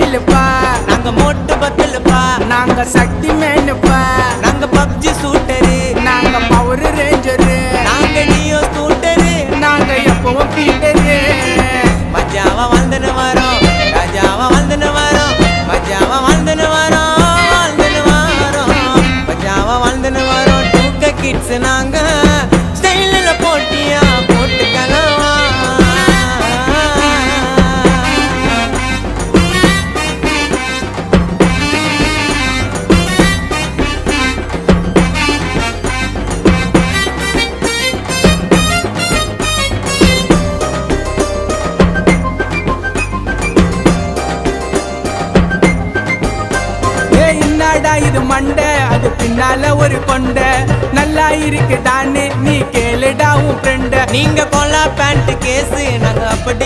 ஸ்டைலுப்பா, நாங்க மோட்டு பத்தலுப்பா, நாங்க சக்தி மேனுப்பா, நாங்க பப்ஜி சூட்டரு, நாங்க பவர் ரேஞ்சரு, நாங்க நியோ ஸ்கூட்டரு. நாங்க எப்பவும் பீட்டரு. மஜாவா வாழ்ந்துன்னு வரோம், ராஜாவா வாழ்ந்துன்னு வரோம், மஜாவா வாழ்ந்துன்னு வரோம், வாழ்ந்துன்னு வரோம், மஜாவா வாழ்ந்துன்னு வரோம். 2K கிட்ஸ் நாங்க ஸ்டைலில் போட்டியா போட்டுக்கலாம். என்னடா இது மண்டை, அது பின்னால ஒரு கொண்ட, நல்லா இருக்குதான்னு நீ கேளுடா உன் ஃப்ரெண்ட. நீங்க கொல்லா பேண்ட் கேஸ், நாங்க அப்படி